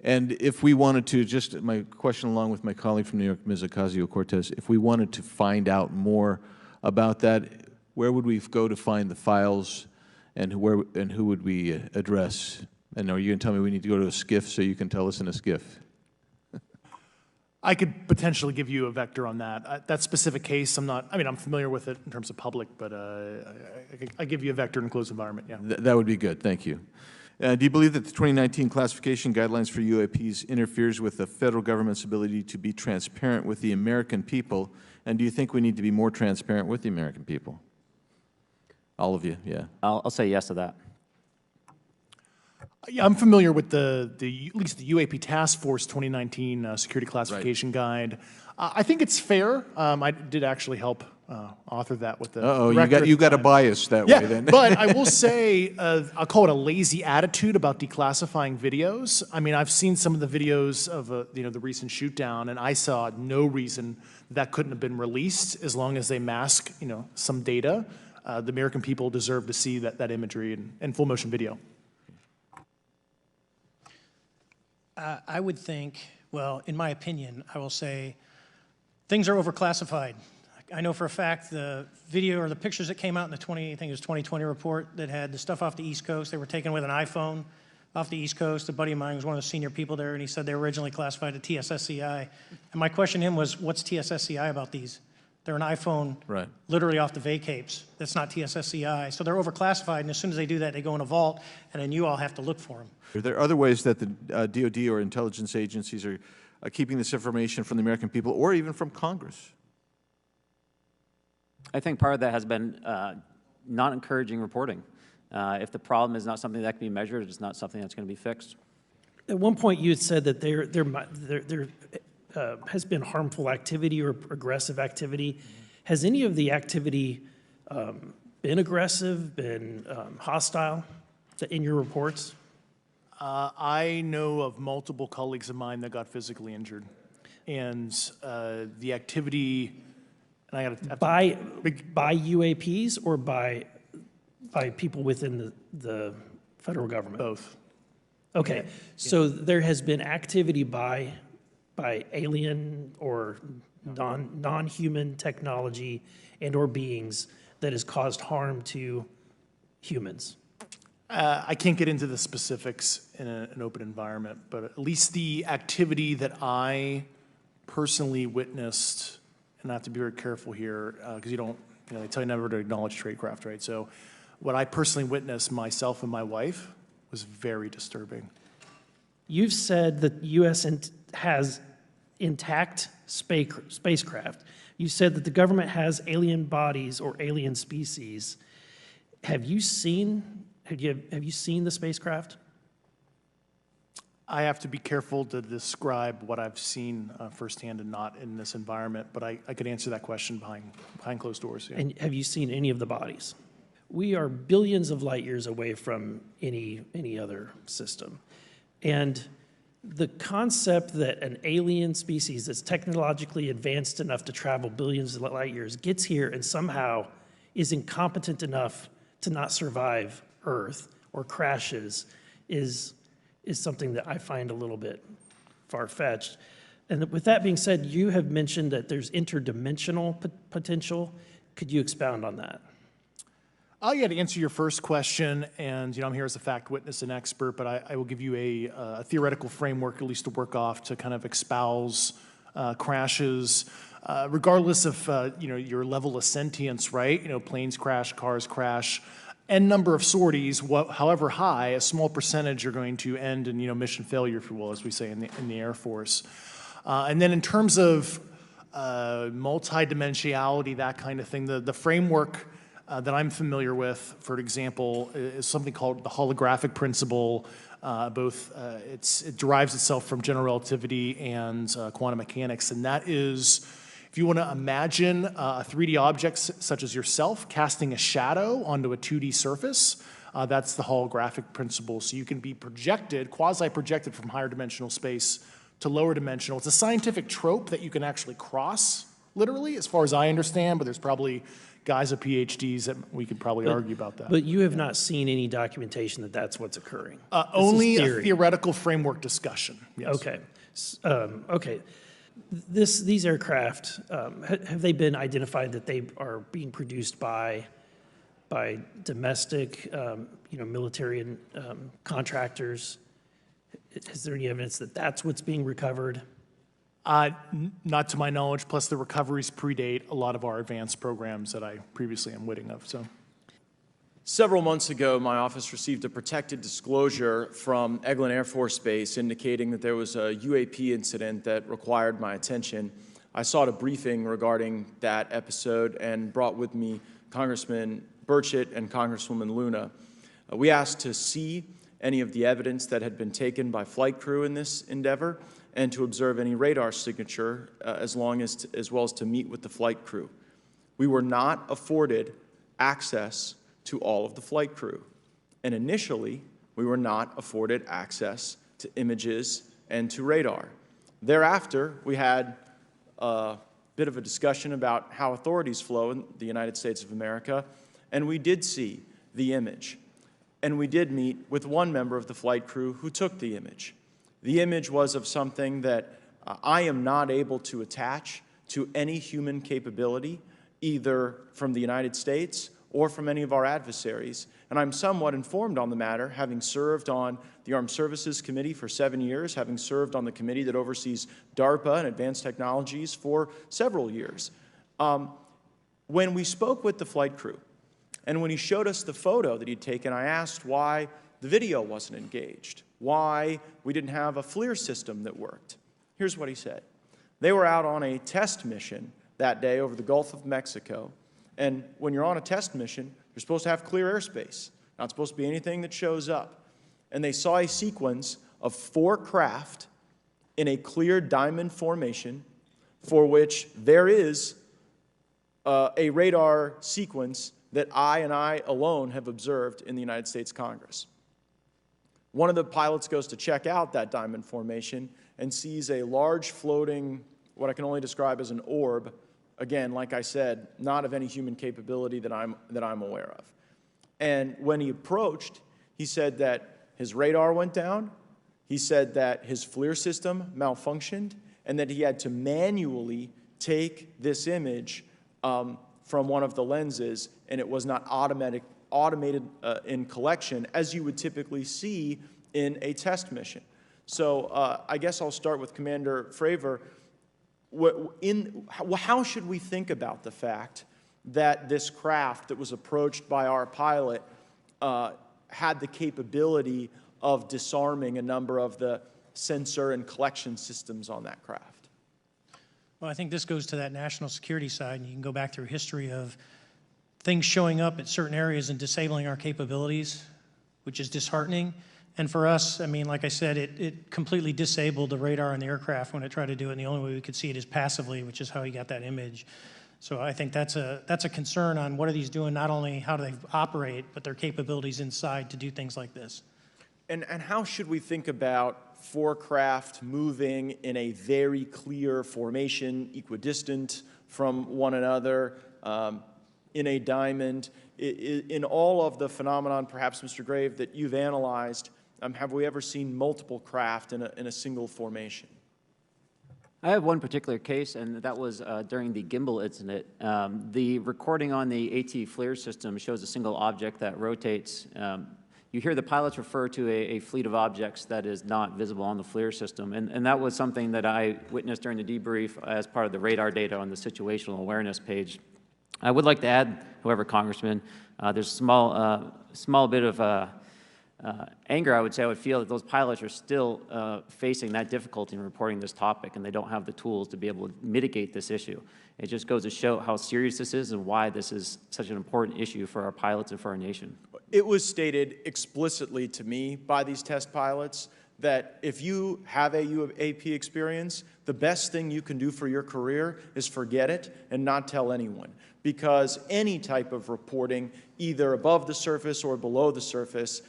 And if we wanted to, just my question along with my colleague from New York, Ms. Ocasio-Cortez, if we wanted to find out more about that, where would we go to find the files, and who would we address? And are you going to tell me we need to go to a SCIF so you can tell us in a SCIF? I could potentially give you a vector on that. That specific case, I'm familiar with it in terms of public, but I give you a vector in a closed environment, yeah. That would be good, thank you. Do you believe that the 2019 classification guidelines for UAPs interferes with the federal government's ability to be transparent with the American people? And do you think we need to be more transparent with the American people? All of you, yeah. I'll say yes to that. Yeah, I'm familiar with at least the UAP Task Force 2019 Security Classification Guide. I think it's fair. I did actually help author that with the director. You got a bias that way then. But I will say, I'll call it a lazy attitude about declassifying videos. I mean, I've seen some of the videos of the recent shoot down, and I saw no reason that couldn't have been released as long as they mask some data. The American people deserve to see that imagery in full motion video. I would think, well, in my opinion, I will say things are overclassified. I know for a fact the video or the pictures that came out in the 2020 report that had the stuff off the East Coast, they were taken with an iPhone off the East Coast. A buddy of mine was one of the senior people there, and he said they were originally classified at TSSCI. And my question to him was, what's TSSCI about these? They're an iPhone literally off the vacapes. That's not TSSCI. So they're overclassified, and as soon as they do that, they go in a vault, and then you all have to look for them. Are there other ways that the DOD or intelligence agencies are keeping this information from the American people or even from Congress? I think part of that has been not encouraging reporting. If the problem is not something that can be measured, it's not something that's going to be fixed. At one point, you had said that there has been harmful activity or aggressive activity. Has any of the activity been aggressive, been hostile in your reports? I know of multiple colleagues of mine that got physically injured, and the activity. And I got by UAPs or by people within the federal government? Both. Okay, so there has been activity by alien or non-human technology and or beings that has caused harm to humans. I can't get into the specifics in an open environment, but at least the activity that I personally witnessed, and I have to be very careful here because they tell you never to acknowledge tradecraft, right? So what I personally witnessed myself and my wife was very disturbing. You've said that the U.S. has intact spacecraft. You said that the government has alien bodies or alien species. Have you seen the spacecraft? I have to be careful to describe what I've seen firsthand and not in this environment, but I could answer that question behind closed doors. Yeah. And have you seen any of the bodies? We are billions of light years away from any other system. And the concept that an alien species that's technologically advanced enough to travel billions of light years gets here and somehow is incompetent enough to not survive Earth or crashes is something that I find a little bit far-fetched. And with that being said, you have mentioned that there's interdimensional potential. Could you expound on that? Yeah, to answer your first question, and I'm here as a fact witness and expert, but I will give you a theoretical framework, at least to work off, to kind of espouse crashes, regardless of your level of sentience, right? Planes crash, cars crash, n number of sorties, however high, a small percentage are going to end in mission failure, if you will, as we say in the Air Force. And then in terms of multidimensionality, that kind of thing, the framework that I'm familiar with, for example, is something called the holographic principle. It derives itself from general relativity and quantum mechanics, and that is, if you want to imagine a 3D object such as yourself casting a shadow onto a 2D surface, that's the holographic principle. So you can be projected, quasi-projected from higher dimensional space to lower dimensional. It's a scientific trope that you can actually cross, literally, as far as I understand, but there's probably guys with PhDs that we could probably argue about that. But you have not seen any documentation that that's what's occurring? Only a theoretical framework discussion, yes. Okay. Okay. These aircraft, have they been identified that they are being produced by domestic, military and contractors? Is there any evidence that that's what's being recovered? Not to my knowledge, plus the recoveries predate a lot of our advanced programs that I previously am witting of. So, several months ago, my office received a protected disclosure from Eglin Air Force Base indicating that there was a UAP incident that required my attention. I sought a briefing regarding that episode and brought with me Congressman Burchett and Congresswoman Luna. We asked to see any of the evidence that had been taken by flight crew in this endeavor, and to observe any radar signature, as well as to meet with the flight crew. We were not afforded access to all of the flight crew, and initially, we were not afforded access to images and to radar. Thereafter, we had a bit of a discussion about how authorities flow in the United States of America, and we did see the image. And we did meet with one member of the flight crew who took the image. The image was of something that I am not able to attach to any human capability, either from the United States or from any of our adversaries. And I'm somewhat informed on the matter, having served on the Armed Services Committee for 7 years, having served on the committee that oversees DARPA and advanced technologies for several years. When we spoke with the flight crew, and when he showed us the photo that he'd taken, I asked why the video wasn't engaged, why we didn't have a FLIR system that worked. Here's what he said. They were out on a test mission that day over the Gulf of Mexico, and when you're on a test mission, you're supposed to have clear airspace, not supposed to be anything that shows up. And they saw a sequence of 4 craft in a clear diamond formation for which there is a radar sequence that I alone have observed in the United States Congress. One of the pilots goes to check out that diamond formation and sees a large floating, what I can only describe as an orb, again, like I said, not of any human capability that I'm aware of. And when he approached, he said that his radar went down, he said that his FLIR system malfunctioned, and that he had to manually take this image from one of the lenses, and it was not automated in collection, as you would typically see in a test mission. So I guess I'll start with Commander Fravor. How should we think about the fact that this craft that was approached by our pilot had the capability of disarming a number of the sensor and collection systems on that craft? Well, I think this goes to that national security side, and you can go back through history of things showing up at certain areas and disabling our capabilities, which is disheartening. And for us, I mean, like I said, it completely disabled the radar on the aircraft when it tried to do it, and the only way we could see it is passively, which is how he got that image. So I think that's a concern on what are these doing, not only how do they operate, but their capabilities inside to do things like this. And how should we think about 4 craft moving in a very clear formation, equidistant from one another, in a diamond? In all of the phenomenon, perhaps, Mr. Grave, that you've analyzed, have we ever seen multiple craft in a single formation? I have one particular case, and that was during the gimbal incident. The recording on the AT FLIR system shows a single object that rotates. You hear the pilots refer to a fleet of objects that is not visible on the FLIR system, and that was something that I witnessed during the debrief as part of the radar data on the situational awareness page. I would like to add, however, Congressman, there's a small bit of anger, I would say, I would feel that those pilots are still facing that difficulty in reporting this topic, and they don't have the tools to be able to mitigate this issue. It just goes to show how serious this is and why this is such an important issue for our pilots and for our nation. It was stated explicitly to me by these test pilots that if you have a UAP experience, the best thing you can do for your career is forget it and not tell anyone. Because any type of reporting, either above the surface or below the surface,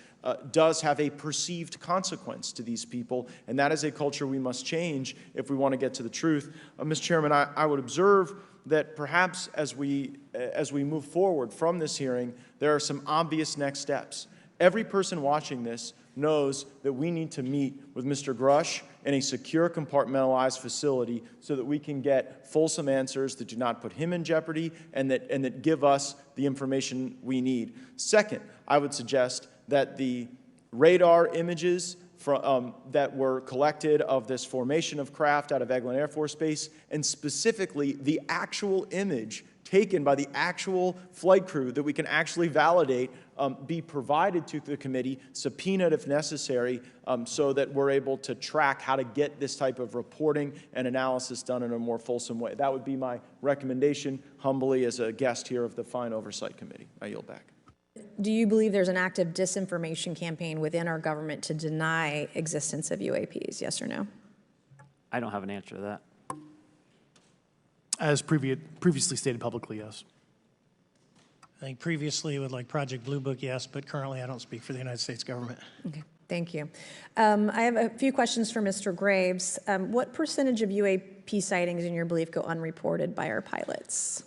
does have a perceived consequence to these people, and that is a culture we must change if we want to get to the truth. Mr. Chairman, I would observe that perhaps as we move forward from this hearing, there are some obvious next steps. Every person watching this knows that we need to meet with Mr. Grush in a secure, compartmentalized facility so that we can get fulsome answers that do not put him in jeopardy and that give us the information we need. Second, I would suggest that the radar images that were collected of this formation of craft out of Eglin Air Force Base, and specifically the actual image taken by the actual flight crew that we can actually validate, be provided to the committee, subpoenaed if necessary, so that we're able to track how to get this type of reporting and analysis done in a more fulsome way. That would be my recommendation, humbly, as a guest here of the Fine Oversight Committee. I yield back. Do you believe there's an active disinformation campaign within our government to deny existence of UAPs, yes or no? I don't have an answer to that. As previously stated publicly, yes. I think previously with like Project Blue Book, yes, but currently I don't speak for the United States government. Okay, thank you. I have a few questions for Mr. Graves. What percentage of UAP sightings, in your belief, go unreported by our pilots?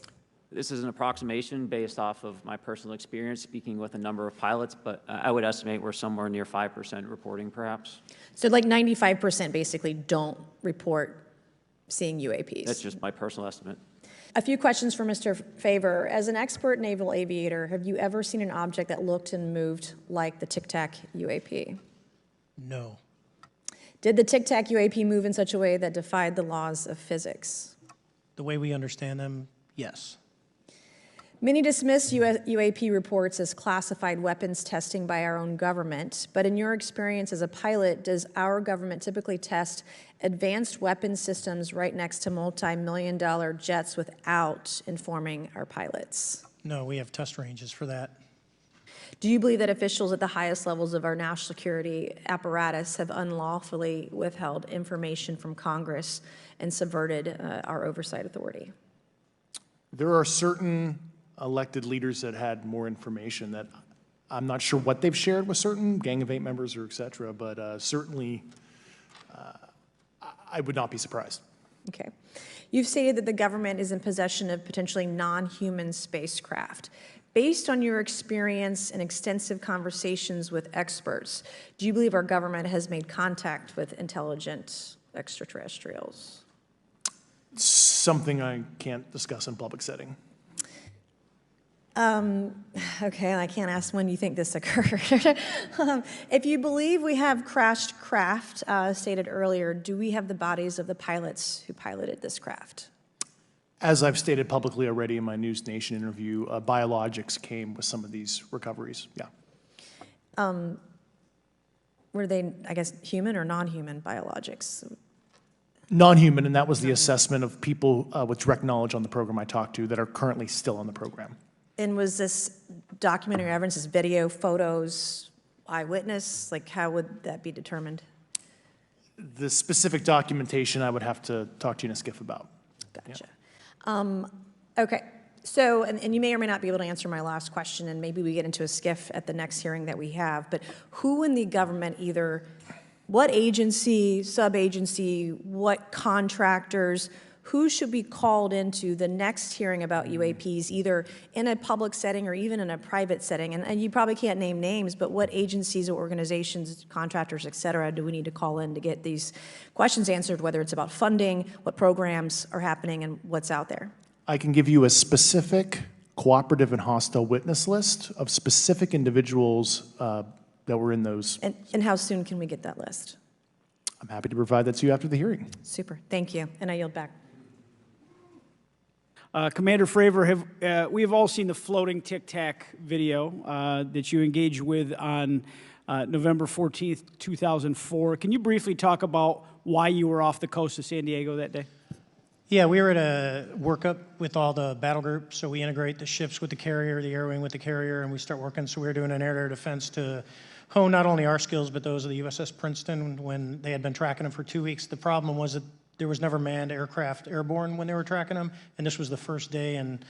This is an approximation based off of my personal experience speaking with a number of pilots, but I would estimate we're somewhere near 5% reporting, perhaps. So like 95% basically don't report seeing UAPs. That's just my personal estimate. A few questions for Mr. Favor. As an expert naval aviator, have you ever seen an object that looked and moved like the Tic Tac UAP? No. Did the Tic Tac UAP move in such a way that defied the laws of physics? The way we understand them, yes. Many dismiss UAP reports as classified weapons testing by our own government, but in your experience as a pilot, does our government typically test advanced weapon systems right next to multi-million-dollar jets without informing our pilots? No, we have test ranges for that. Do you believe that officials at the highest levels of our national security apparatus have unlawfully withheld information from Congress and subverted our oversight authority? There are certain elected leaders that had more information that I'm not sure what they've shared with certain Gang of Eight members or et cetera, but certainly I would not be surprised. Okay. You've stated that the government is in possession of potentially non-human spacecraft. Based on your experience and extensive conversations with experts, do you believe our government has made contact with intelligent extraterrestrials? Something I can't discuss in public setting. Okay, I can't ask when you think this occurred. If you believe we have crashed craft, stated earlier, do we have the bodies of the pilots who piloted this craft? As I've stated publicly already in my News Nation interview, biologics came with some of these recoveries, yeah. Were they, I guess, human or non-human biologics? Non-human, and that was the assessment of people with direct knowledge on the program I talked to that are currently still on the program. And was this documentary evidence, this video, photos, eyewitness? Like, how would that be determined? The specific documentation I would have to talk to you in a skiff about. Gotcha. Yeah. Okay, so, and you may or may not be able to answer my last question, and maybe we get into a skiff at the next hearing that we have, but who in the government, either what agency, sub-agency, what contractors, who should be called into the next hearing about UAPs, either in a public setting or even in a private setting? And you probably can't name names, but what agencies or organizations, contractors, et cetera, do we need to call in to get these questions answered, whether it's about funding, what programs are happening, and what's out there? I can give you a specific cooperative and hostile witness list of specific individuals that were in those. And how soon can we get that list? I'm happy to provide that to you after the hearing. Super, thank you, and I yield back. Commander Fravor, we have all seen the floating Tic Tac video that you engaged with on November 14th, 2004. Can you briefly talk about why you were off the coast of San Diego that day? Yeah, we were at a workup with all the battle groups, so we integrate the ships with the carrier, the air wing with the carrier, and we start working. So we were doing an air-to-air defense to hone not only our skills, but those of the USS Princeton when they had been tracking them for 2 weeks. The problem was that there was never manned aircraft airborne when they were tracking them, and this was the first day, and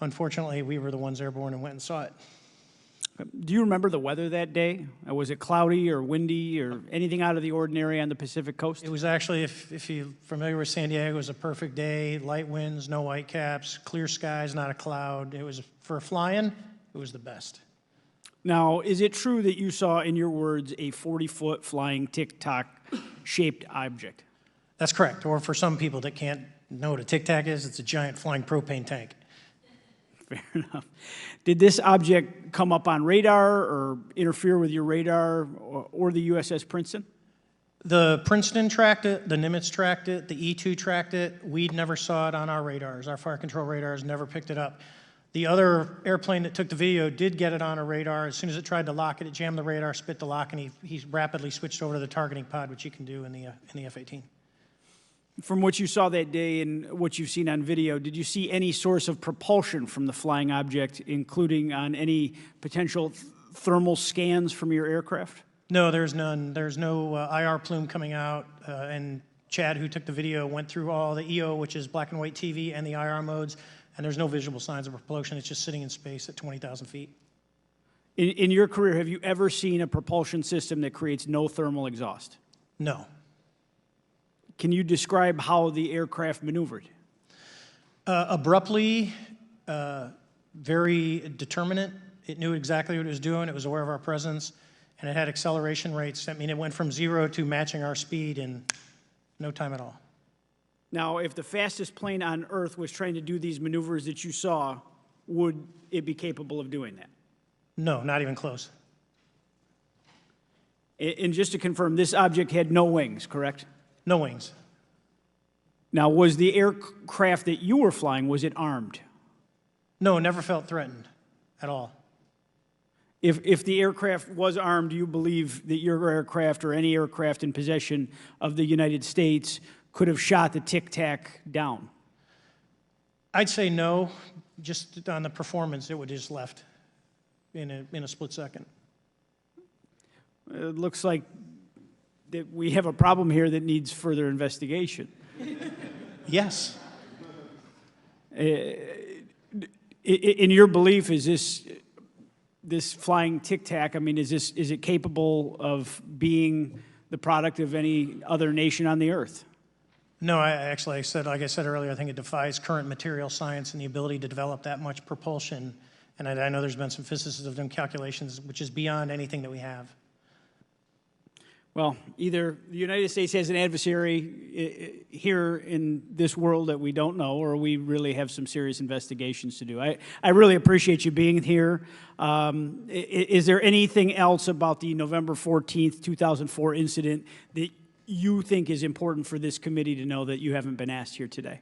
unfortunately, we were the ones airborne and went and saw it. Do you remember the weather that day? Was it cloudy or windy or anything out of the ordinary on the Pacific coast? It was actually, if you're familiar with San Diego, it was a perfect day, light winds, no whitecaps, clear skies, not a cloud. It was, for flying, it was the best. Now, is it true that you saw, in your words, a 40-foot flying Tic Tac-shaped object? That's correct. Or for some people that can't know what a Tic Tac is, it's a giant flying propane tank. Fair enough. Did this object come up on radar or interfere with your radar or the USS Princeton? The Princeton tracked it, the Nimitz tracked it, the E-2 tracked it. We never saw it on our radars. Our fire control radars never picked it up. The other airplane that took the video did get it on a radar. As soon as it tried to lock it jammed the radar, spit the lock, and he rapidly switched over to the targeting pod, which you can do in the F-18. From what you saw that day and what you've seen on video, did you see any source of propulsion from the flying object, including on any potential thermal scans from your aircraft? No, there's none. There's no IR plume coming out. And Chad, who took the video, went through all the EO, which is black and white TV, and the IR modes, and there's no visible signs of propulsion. It's just sitting in space at 20,000 feet. In your career, have you ever seen a propulsion system that creates no thermal exhaust? No. Can you describe how the aircraft maneuvered? Abruptly, very determinate. It knew exactly what it was doing. It was aware of our presence, and it had acceleration rates. I mean, it went from 0 to matching our speed in no time at all. Now, if the fastest plane on Earth was trying to do these maneuvers that you saw, would it be capable of doing that? No, not even close. And just to confirm, this object had no wings, correct? No wings. Now, was the aircraft that you were flying, was it armed? No, never felt threatened at all. If the aircraft was armed, do you believe that your aircraft or any aircraft in possession of the United States could have shot the Tic Tac down? I'd say no. Just on the performance, it would have just left in a split second. It looks like that we have a problem here that needs further investigation. Yes. In your belief, is this flying Tic Tac, I mean, is it capable of being the product of any other nation on the earth? No, like I said earlier, I think it defies current material science and the ability to develop that much propulsion. And I know there's been some physicists that have done calculations, which is beyond anything that we have. Well, either the United States has an adversary here in this world that we don't know, or we really have some serious investigations to do. I really appreciate you being here. Is there anything else about the November 14th, 2004 incident that you think is important for this committee to know that you haven't been asked here today?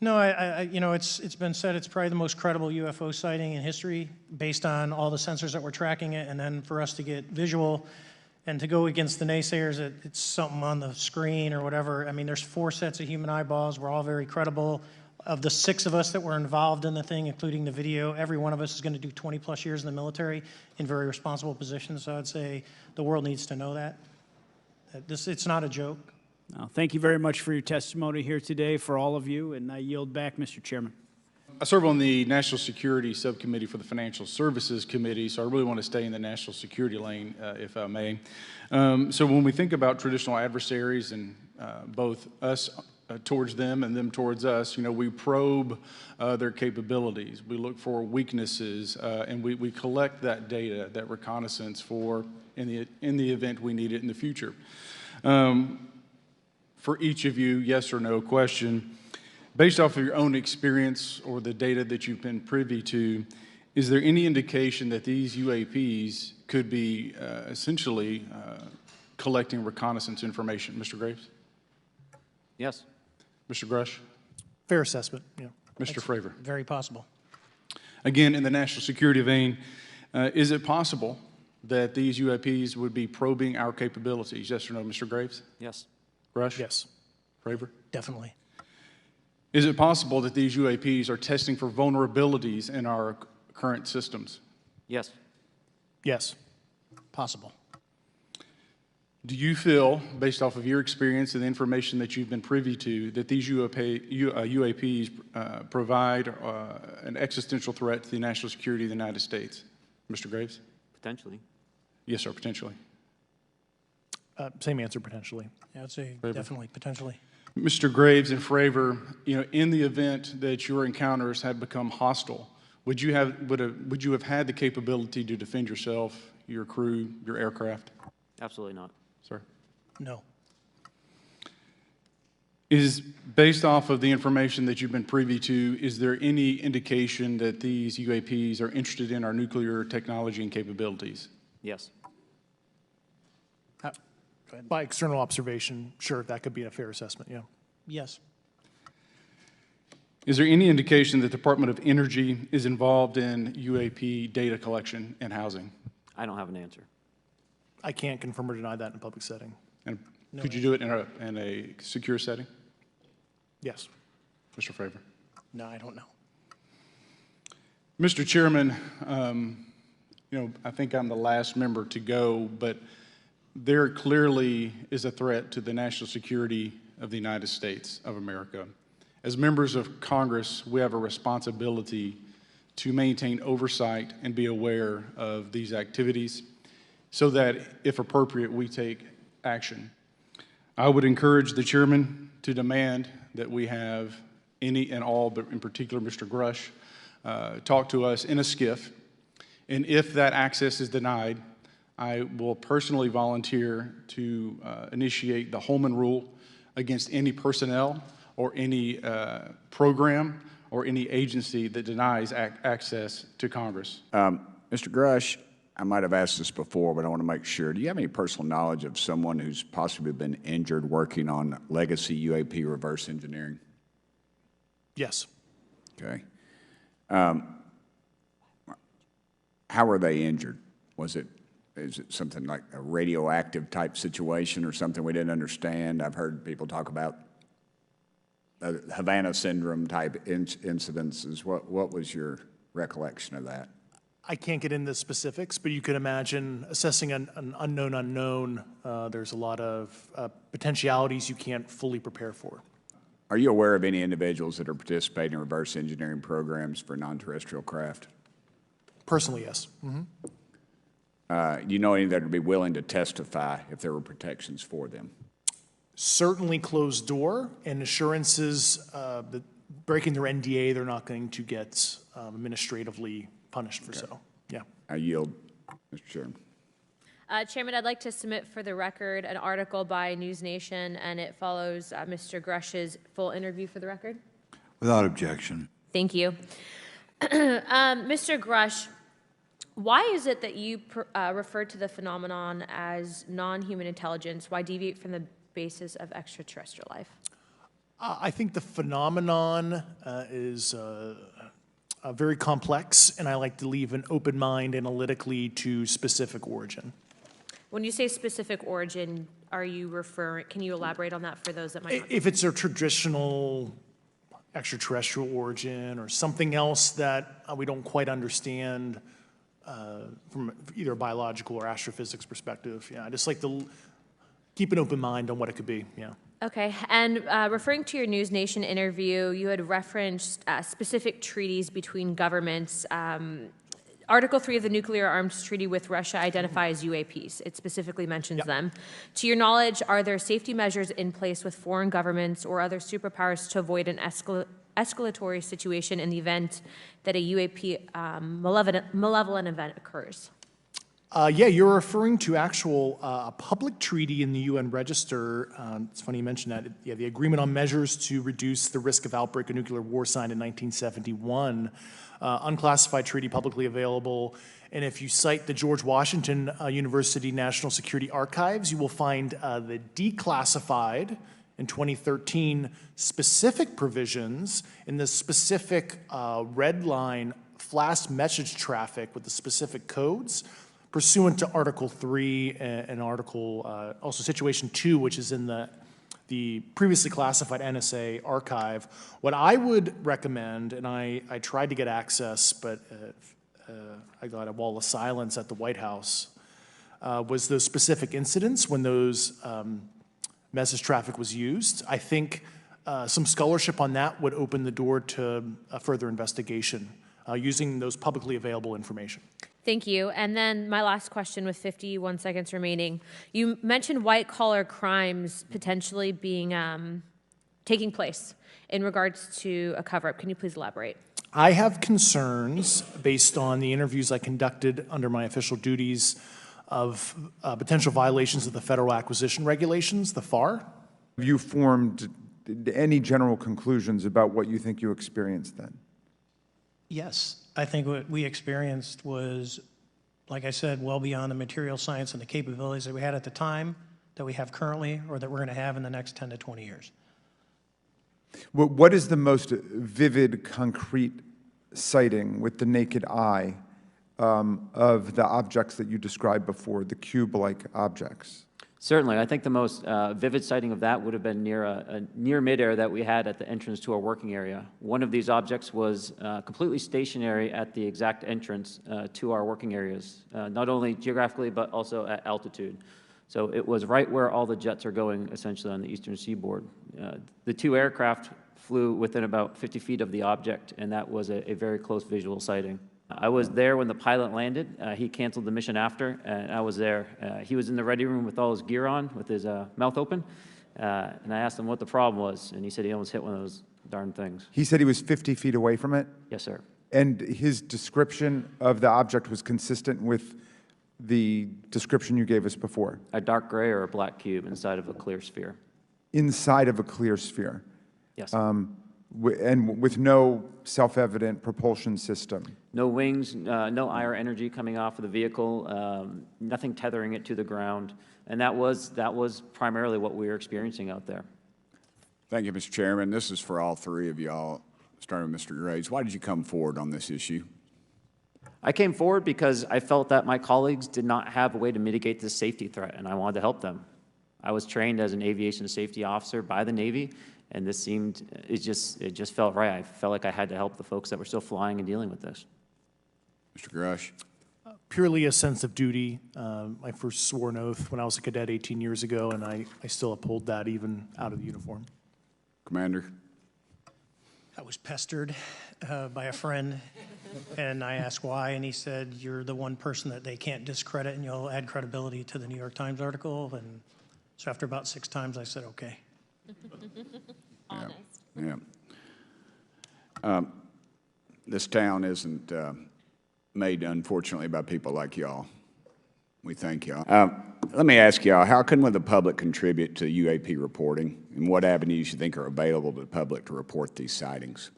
No, it's been said it's probably the most credible UFO sighting in history based on all the sensors that were tracking it, and then for us to get visual and to go against the naysayers that it's something on the screen or whatever. I mean, there's 4 sets of human eyeballs. We're all very credible. Of the 6 of us that were involved in the thing, including the video, every one of us is going to do 20-plus years in the military in very responsible positions. So I'd say the world needs to know that. It's not a joke. Well, thank you very much for your testimony here today for all of you, and I yield back, Mr. Chairman. I serve on the National Security Subcommittee for the Financial Services Committee, so I really want to stay in the national security lane, if I may. So when we think about traditional adversaries and both us towards them and them towards us. You know, we probe their capabilities. We look for weaknesses, and we collect that data, that reconnaissance for in the event we need it in the future. For each of you, yes or no question, based off of your own experience or the data that you've been privy to, is there any indication that these UAPs could be essentially collecting reconnaissance information? Mr. Graves? Yes. Mr. Grush? Fair assessment, yeah. Mr. Fravor? Very possible. Again, in the national security vein, is it possible that these UAPs would be probing our capabilities? Yes or no, Mr. Graves? Yes. Grush? Yes. Fravor? Definitely. Is it possible that these UAPs are testing for vulnerabilities in our current systems? Yes. Yes. Possible. Do you feel, based off of your experience and the information that you've been privy to, that these UAPs provide an existential threat to the national security of the United States? Mr. Graves? Potentially. Yes, sir, potentially. Same answer, potentially. Yeah, I'd say Fravor? definitely, potentially. Mr. Graves and Fravor, you know, in the event that your encounters had become hostile, would you have had the capability to defend yourself, your crew, your aircraft? Absolutely not. Sir? No. Is, based off of the information that you've been privy to, is there any indication that these UAPs are interested in our nuclear technology and capabilities? Yes. By external observation, sure, that could be a fair assessment, yeah. Yes. Is there any indication that the Department of Energy is involved in UAP data collection and housing? I don't have an answer. I can't confirm or deny that in a public setting. And could you do it in a secure setting? Yes. Mr. Fravor? No, I don't know. Mr. Chairman, you know, I think I'm the last member to go, but there clearly is a threat to the national security of the United States of America. As members of Congress, we have a responsibility to maintain oversight and be aware of these activities so that, if appropriate, we take action. I would encourage the chairman to demand that we have any and all, but in particular Mr. Grush, talk to us in a skiff. And if that access is denied, I will personally volunteer to initiate the Holman Rule against any personnel or any program or any agency that denies access to Congress. Mr. Grush, I might have asked this before, but I want to make sure. Do you have any personal knowledge of someone who's possibly been injured working on legacy UAP reverse engineering? Yes. Okay. How were they injured? Is it something like a radioactive type situation or something we didn't understand? I've heard people talk about Havana syndrome type incidences. What was your recollection of that? I can't get into specifics, but you could imagine assessing an unknown unknown. There's a lot of potentialities you can't fully prepare for. Are you aware of any individuals that are participating in reverse engineering programs for non-terrestrial craft? Personally, yes. Mm-hmm. Do you know any that would be willing to testify if there were protections for them? Certainly closed door and assurances that breaking their NDA, they're not going to get administratively punished for so. Yeah. I yield, Mr. Chairman. Chairman, I'd like to submit for the record an article by News Nation, and it follows Mr. Grush's full interview for the record. Without objection. Thank you. Mr. Grush, why is it that you refer to the phenomenon as non-human intelligence? Why deviate from the basis of extraterrestrial life? I think the phenomenon is very complex, and I like to leave an open mind analytically to specific origin. When you say specific origin, are you referring, can you elaborate on that for those that might not? If it's a traditional extraterrestrial origin or something else that we don't quite understand from either a biological or astrophysics perspective, yeah, I just like to keep an open mind on what it could be, yeah. Okay, and referring to your News Nation interview, you had referenced specific treaties between governments. Article 3 of the Nuclear Arms Treaty with Russia identifies UAPs. It specifically mentions them. To your knowledge, are there safety measures in place with foreign governments or other superpowers to avoid an escalatory situation in the event that a UAP malevolent event occurs? Yeah, you're referring to a public treaty in the UN Register. It's funny you mentioned that. Yeah, the Agreement on Measures to Reduce the Risk of Outbreak of Nuclear War, signed in 1971. Unclassified treaty, publicly available. And if you cite the George Washington University National Security Archives, you will find the declassified in 2013 specific provisions in the specific red line flash message traffic with the specific codes pursuant to Article 3 and Article, also Situation 2, which is in the previously classified NSA archive. What I would recommend, and I tried to get access, but I got a wall of silence at the White House, was those specific incidents when those message traffic was used. I think some scholarship on that would open the door to a further investigation using those publicly available information. Thank you. And then my last question with 51 seconds remaining. You mentioned white-collar crimes potentially being taking place in regards to a cover-up. Can you please elaborate? I have concerns based on the interviews I conducted under my official duties of potential violations of the Federal Acquisition Regulations, the FAR. Have you formed any general conclusions about what you think you experienced then? Yes, I think what we experienced was, like I said, well beyond the material science and the capabilities that we had at the time, that we have currently, or that we're going to have in the next 10 to 20 years. What is the most vivid, concrete sighting with the naked eye of the objects that you described before, the cube-like objects? Certainly. I think the most vivid sighting of that would have been near midair that we had at the entrance to our working area. One of these objects was completely stationary at the exact entrance to our working areas, not only geographically but also at altitude. So it was right where all the jets are going, essentially, on the eastern seaboard. The two aircraft flew within about 50 feet of the object, and that was a very close visual sighting. I was there when the pilot landed. He canceled the mission after, and I was there. He was in the ready room with all his gear on, with his mouth open, and I asked him what the problem was, and he said he almost hit one of those darn things. He said he was 50 feet away from it? Yes, sir. And his description of the object was consistent with the description you gave us before? A dark gray or a black cube inside of a clear sphere. Inside of a clear sphere? Yes. And with no self-evident propulsion system? No wings, no IR energy coming off of the vehicle, nothing tethering it to the ground, and that was primarily what we were experiencing out there. Thank you, Mr. Chairman. This is for all three of y'all, starting with Mr. Graves. Why did you come forward on this issue? I came forward because I felt that my colleagues did not have a way to mitigate this safety threat, and I wanted to help them. I was trained as an aviation safety officer by the Navy, and this it just felt right. I felt like I had to help the folks that were still flying and dealing with this. Mr. Grush. Purely a sense of duty. My first sworn oath when I was a cadet 18 years ago, and I still uphold that even out of the uniform. Commander. I was pestered by a friend, and I asked why, and he said, "You're the one person that they can't discredit, and you'll add credibility to the New York Times article." And so after about 6 times, I said, "Okay." Honest. Yeah. This town isn't made, unfortunately, by people like y'all. We thank y'all. Let me ask y'all, how can the public contribute to UAP reporting, and what avenues you think are available to the public to report these sightings?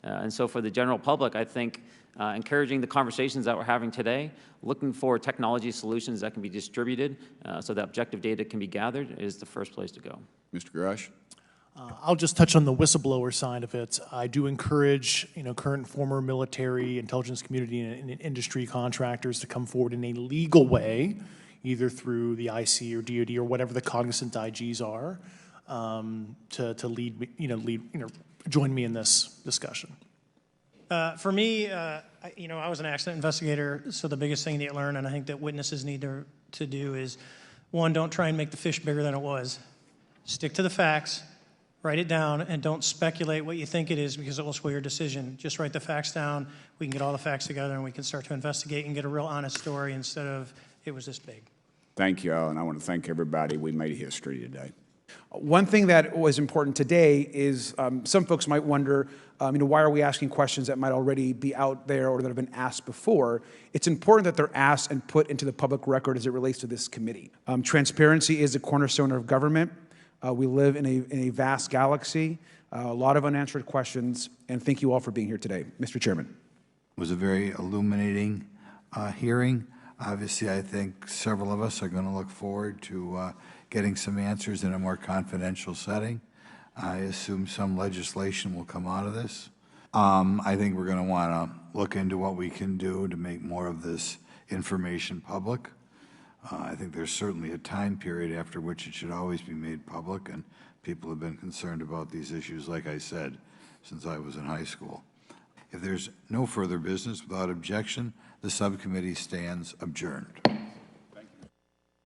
And so for the general public, I think encouraging the conversations that we're having today, looking for technology solutions that can be distributed so that objective data can be gathered is the first place to go. Mr. Grush? I'll just touch on the whistleblower side of it. I do encourage, current and former military, intelligence community, and industry contractors to come forward in a legal way, either through the IC or DoD or whatever the cognizant IGs are, to join me in this discussion. For me, I was an accident investigator, so the biggest thing that you learn, and I think that witnesses need to do is, one, don't try and make the fish bigger than it was. Stick to the facts. Write it down and don't speculate what you think it is because it will sway your decision. Just write the facts down. We can get all the facts together and we can start to investigate and get a real honest story instead of it was this big. Thank you all, and I want to thank everybody. We made history today. One thing that was important today is some folks might wonder, why are we asking questions that might already be out there or that have been asked before? It's important that they're asked and put into the public record as it relates to this committee. Transparency is a cornerstone of government. We live in a vast galaxy, a lot of unanswered questions, and thank you all for being here today. Mr. Chairman. It was a very illuminating hearing. Obviously, I think several of us are going to look forward to getting some answers in a more confidential setting. I assume some legislation will come out of this. I think we're going to want to look into what we can do to make more of this information public. I think there's certainly a time period after which it should always be made public, and people have been concerned about these issues, like I said, since I was in high school. If there's no further business, without objection, the subcommittee stands adjourned.